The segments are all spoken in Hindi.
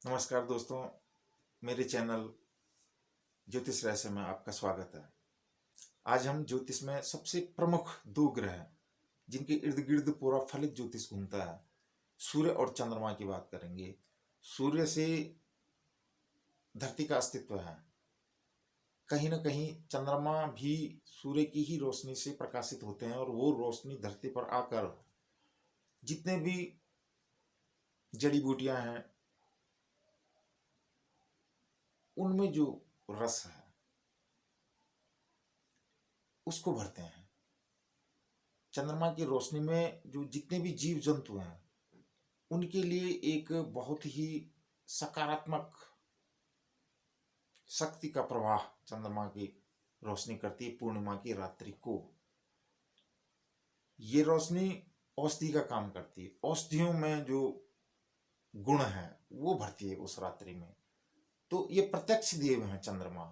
नमस्कार दोस्तों, मेरे चैनल ज्योतिष रहस्य में आपका स्वागत है। आज हम ज्योतिष में सबसे प्रमुख दो ग्रह जिनके इर्द गिर्द पूरा फलित ज्योतिष घूमता है, सूर्य और चंद्रमा की बात करेंगे। सूर्य से धरती का अस्तित्व है। कहीं ना कहीं चंद्रमा भी सूर्य की ही रोशनी से प्रकाशित होते हैं और वो रोशनी धरती पर आकर जितने भी जड़ी बूटियां हैं उनमें जो रस है उसको भरते हैं। चंद्रमा की रोशनी में जो जितने भी जीव जंतु हैं उनके लिए एक बहुत ही सकारात्मक शक्ति का प्रवाह चंद्रमा की रोशनी करती है। पूर्णिमा की रात्रि को ये रोशनी औषधि का काम करती है। औषधियों में जो गुण है वो भरती है उस रात्रि में। तो ये प्रत्यक्ष देव है चंद्रमा।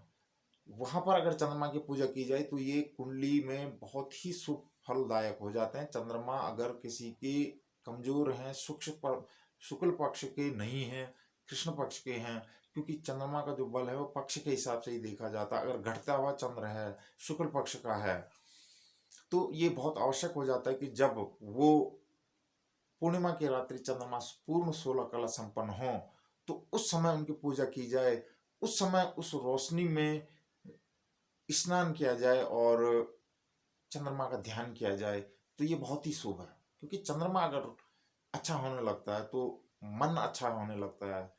वहां पर अगर चंद्रमा की पूजा की जाए तो ये कुंडली में बहुत ही शुभ फलदायक हो जाते हैं। चंद्रमा अगर किसी के कमजोर हैं, शुक्ल पक्ष के नहीं हैं, कृष्ण पक्ष के हैं, क्योंकि चंद्रमा का जो बल है वो पक्ष के हिसाब से ही देखा जाता है। अगर घटता हुआ चंद्र है, शुक्ल पक्ष का है, तो ये बहुत आवश्यक हो जाता है कि जब वो पूर्णिमा की रात्रि चंद्रमा पूर्ण 16 कला संपन्न हो तो उस समय उनकी पूजा की जाए। उस समय उस रोशनी में स्नान किया जाए और चंद्रमा का ध्यान किया जाए तो ये बहुत ही शुभ है। क्योंकि चंद्रमा अगर अच्छा होने लगता है तो मन अच्छा होने लगता है,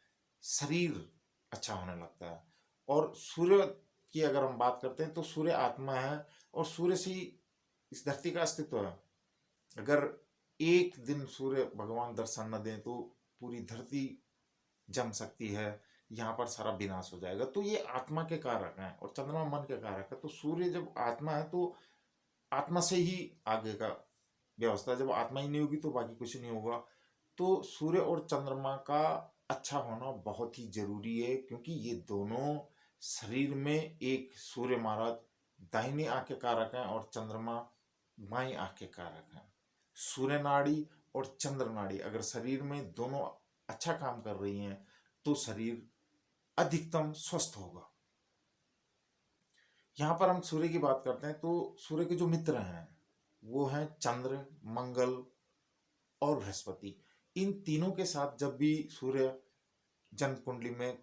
शरीर अच्छा होने लगता है। और सूर्य की अगर हम बात करते हैं तो सूर्य आत्मा है और सूर्य से ही इस धरती का अस्तित्व है। अगर एक दिन सूर्य भगवान दर्शन न दें तो पूरी धरती जम सकती है, यहाँ पर सारा विनाश हो जाएगा। तो ये आत्मा के कारक हैं और चंद्रमा मन के कारक है। तो सूर्य जब आत्मा है तो आत्मा से ही आगे का व्यवस्था, जब आत्मा ही नहीं होगी तो बाकी कुछ नहीं होगा। तो सूर्य और चंद्रमा का अच्छा होना बहुत ही जरूरी है, क्योंकि ये दोनों शरीर में, एक सूर्य महाराज दाहिनी आंख के कारक हैं और चंद्रमा बाई आंख के कारक हैं। सूर्य नाड़ी और चंद्र नाड़ी अगर शरीर में दोनों अच्छा काम कर रही हैं तो शरीर अधिकतम स्वस्थ होगा। यहाँ पर हम सूर्य की बात करते हैं तो सूर्य के जो मित्र हैं वो हैं चंद्र, मंगल और बृहस्पति। इन तीनों के साथ जब भी सूर्य जन्म कुंडली में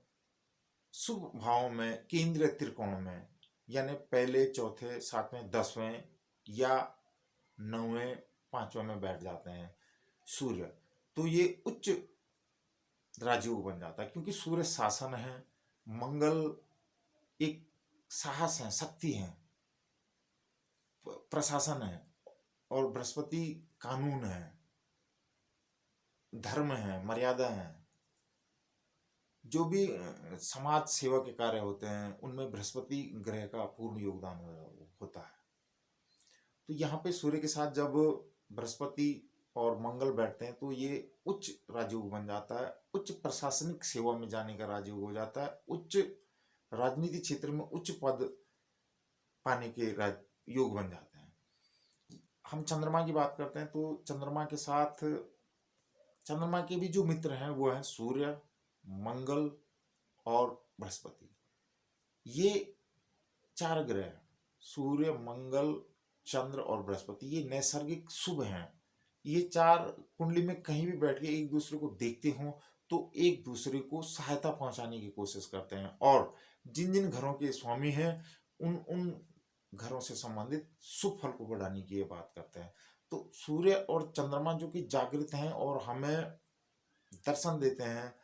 शुभ भाव में केंद्रीय त्रिकोण में, यानी पहले, चौथे, सातवें, 10वें या 9वें, 5वें में बैठ जाते हैं सूर्य, तो ये उच्च राजयोग बन जाता है। क्योंकि सूर्य शासन है, मंगल एक साहस है, शक्ति है, प्रशासन है, और बृहस्पति कानून है, धर्म है, मर्यादा है। जो भी समाज सेवा के कार्य होते हैं उनमें बृहस्पति ग्रह का पूर्ण योगदान होता है। तो यहाँ पे सूर्य के साथ जब बृहस्पति और मंगल बैठते हैं तो ये उच्च राजयोग बन जाता है। उच्च प्रशासनिक सेवा में जाने का राजयोग हो जाता है। उच्च राजनीति क्षेत्र में उच्च पद पाने के योग बन जाते हैं। हम चंद्रमा की बात करते हैं तो चंद्रमा के साथ चंद्रमा के भी जो मित्र हैं वो हैं सूर्य, मंगल और बृहस्पति। ये चार ग्रह, सूर्य, मंगल, चंद्र और बृहस्पति, ये नैसर्गिक शुभ हैं। ये चार कुंडली में कहीं भी बैठ के एक दूसरे को देखते हों तो एक दूसरे को सहायता पहुंचाने की कोशिश करते हैं। और जिन जिन घरों के स्वामी हैं उन उन घरों से संबंधित शुभ फल को बढ़ाने की ये बात करते हैं। तो सूर्य और चंद्रमा जो कि जागृत हैं और हमें दर्शन देते हैं,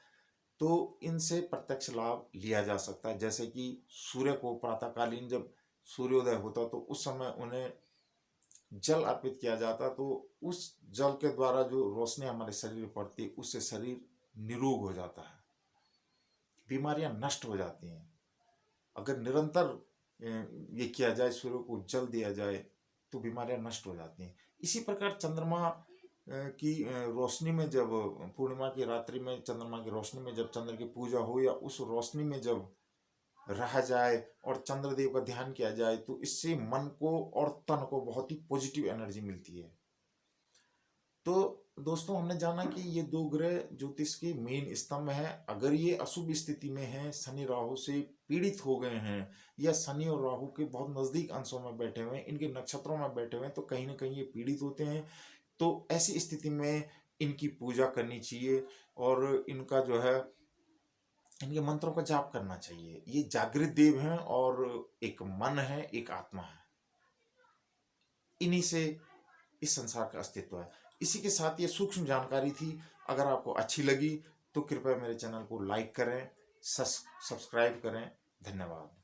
तो इनसे प्रत्यक्ष लाभ लिया जा सकता है। जैसे कि सूर्य को प्रातःकालीन जब सूर्योदय होता तो उस समय उन्हें जल अर्पित किया जाता, तो उस जल के द्वारा जो रोशनी हमारे शरीर पर पड़ती है उससे शरीर निरोग हो जाता है, बीमारियां नष्ट हो जाती हैं। अगर निरंतर ये किया जाए, सूर्य को जल दिया जाए, तो बीमारियां नष्ट हो जाती हैं। इसी प्रकार चंद्रमा की रोशनी में, जब पूर्णिमा की रात्रि में चंद्रमा की रोशनी में जब चंद्र की पूजा हो या उस रोशनी में जब रहा जाए और चंद्रदेव का ध्यान किया जाए तो इससे मन को और तन को बहुत ही पॉजिटिव एनर्जी मिलती है। तो दोस्तों हमने जाना कि ये दो ग्रह ज्योतिष के मेन स्तंभ हैं। अगर ये अशुभ स्थिति में हैं, शनि राहु से पीड़ित हो गए हैं, या शनि और राहु के बहुत नजदीक अंशों में बैठे हुए हैं, इनके नक्षत्रों में बैठे हुए हैं, तो कहीं ना कहीं ये पीड़ित होते हैं। तो ऐसी स्थिति में इनकी पूजा करनी चाहिए और इनका जो है इनके मंत्रों का जाप करना चाहिए। ये जागृत देव हैं और एक मन है, एक आत्मा है। इन्हीं से इस संसार का अस्तित्व है। इसी के साथ ये सूक्ष्म जानकारी थी। अगर आपको अच्छी लगी तो कृपया मेरे चैनल को लाइक करें, सब्सक्राइब करें। धन्यवाद।